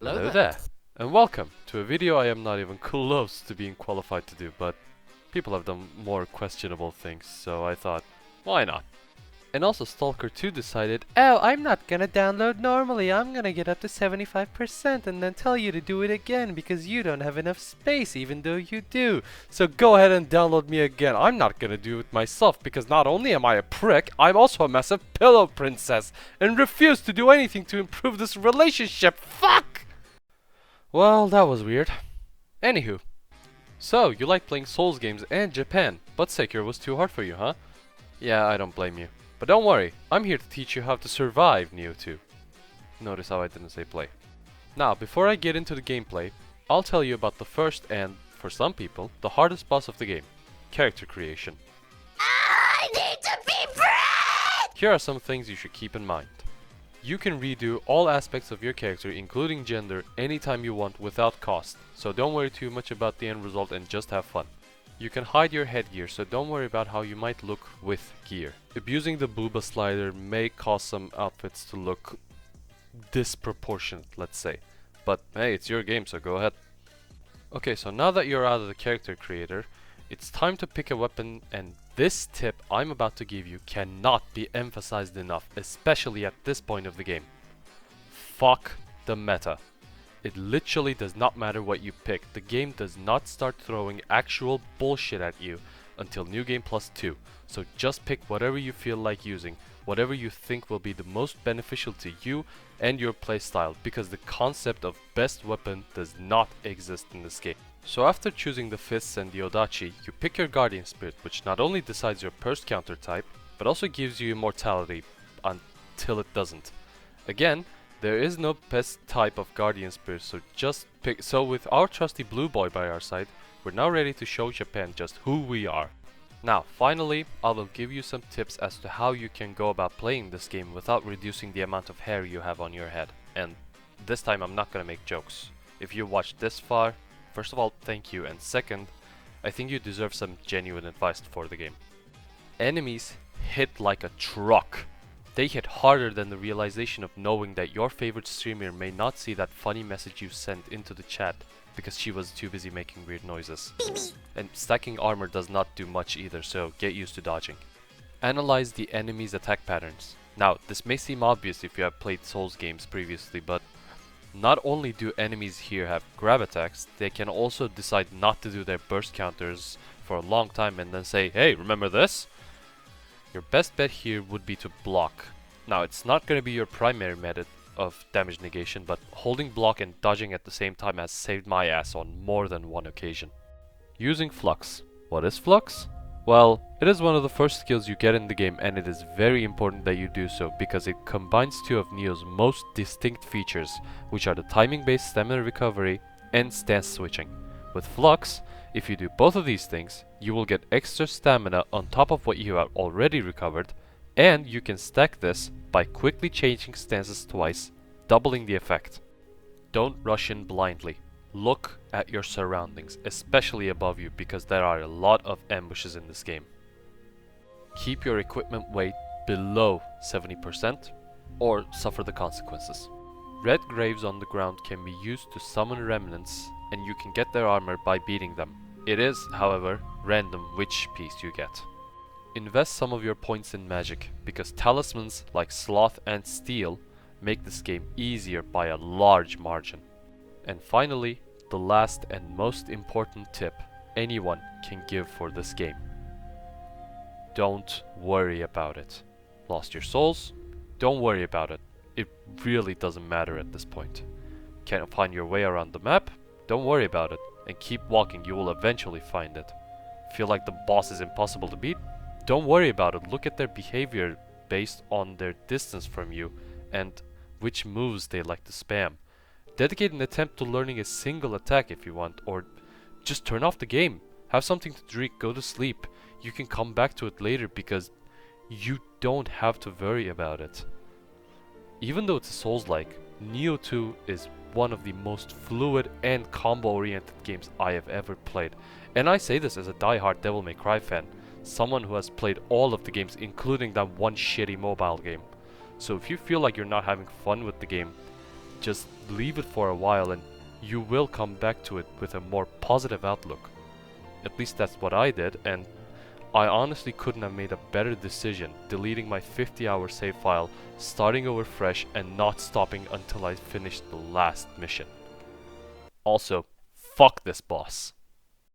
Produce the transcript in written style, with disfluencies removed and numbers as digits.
Hello there, and welcome to a video I am not even close to being qualified to do, but people have done more questionable things, so I thought, why not? And also Stalker 2 decided, oh, I'm not gonna download normally, I'm gonna get up to 75% and then tell you to do it again because you don't have enough space even though you do. So go ahead and download me again. I'm not gonna do it myself because not only am I a prick, I'm also a massive pillow princess and refuse to do anything to improve this relationship. Fuck! Well, that was weird. Anywho. So, you like playing Souls games and Japan, but Sekiro was too hard for you, huh? Yeah, I don't blame you. But don't worry, I'm here to teach you how to survive Nioh 2. Notice how I didn't say play. Now, before I get into the gameplay, I'll tell you about the first and, for some people, the hardest boss of the game. Character creation. I need to be brave! Here are some things you should keep in mind. You can redo all aspects of your character, including gender, anytime you want without cost, so don't worry too much about the end result and just have fun. You can hide your headgear, so don't worry about how you might look with gear. Abusing the booba slider may cause some outfits to look disproportionate, let's say. But hey, it's your game, so go ahead. Okay, so now that you're out of the character creator, it's time to pick a weapon, and this tip I'm about to give you cannot be emphasized enough, especially at this point of the game. Fuck the meta. It literally does not matter what you pick. The game does not start throwing actual bullshit at you until New Game Plus 2. So just pick whatever you feel like using, whatever you think will be the most beneficial to you and your playstyle, because the concept of best weapon does not exist in this game. So after choosing the fists and the Odachi, you pick your Guardian Spirit, which not only decides your burst counter type, but also gives you immortality until it doesn't. Again, there is no best type of Guardian Spirit, so just pick. So with our trusty blue boy by our side, we're now ready to show Japan just who we are. Now, finally, I will give you some tips as to how you can go about playing this game without reducing the amount of hair you have on your head. And this time I'm not gonna make jokes. If you watched this far, first of all, thank you, and second, I think you deserve some genuine advice for the game. Enemies hit like a truck. They hit harder than the realization of knowing that your favorite streamer may not see that funny message you sent into the chat because she was too busy making weird noises. And stacking armor does not do much either, so get used to dodging. Analyze the enemy's attack patterns. Now, this may seem obvious if you have played Souls games previously, but not only do enemies here have grab attacks, they can also decide not to do their burst counters for a long time and then say, hey, remember this? Your best bet here would be to block. Now, it's not going to be your primary method of damage negation, but holding block and dodging at the same time has saved my ass on more than one occasion. Using Flux. What is Flux? Well, it is one of the first skills you get in the game, and it is very important that you do so because it combines two of Nioh's most distinct features, which are the timing-based stamina recovery and stance switching. With Flux, if you do both of these things, you will get extra stamina on top of what you have already recovered, and you can stack this by quickly changing stances twice, doubling the effect. Don't rush in blindly. Look at your surroundings, especially above you, because there are a lot of ambushes in this game. Keep your equipment weight below 70%, or suffer the consequences. Red graves on the ground can be used to summon remnants, and you can get their armor by beating them. It is, however, random which piece you get. Invest some of your points in magic, because talismans like Sloth and Steel make this game easier by a large margin. And finally, the last and most important tip anyone can give for this game. Don't worry about it. Lost your souls? Don't worry about it. It really doesn't matter at this point. Can't find your way around the map? Don't worry about it, and keep walking, you will eventually find it. Feel like the boss is impossible to beat? Don't worry about it, look at their behavior based on their distance from you and which moves they like to spam. Dedicate an attempt to learning a single attack if you want, or just turn off the game. Have something to drink, go to sleep. You can come back to it later because you don't have to worry about it. Even though it's a Souls-like, Nioh 2 is one of the most fluid and combo-oriented games I have ever played. And I say this as a die-hard Devil May Cry fan, someone who has played all of the games, including that one shitty mobile game. So if you feel like you're not having fun with the game, just leave it for a while and you will come back to it with a more positive outlook. At least that's what I did, and I honestly couldn't have made a better decision deleting my 50-hour save file, starting over fresh, and not stopping until I finished the last mission. Also, fuck this boss.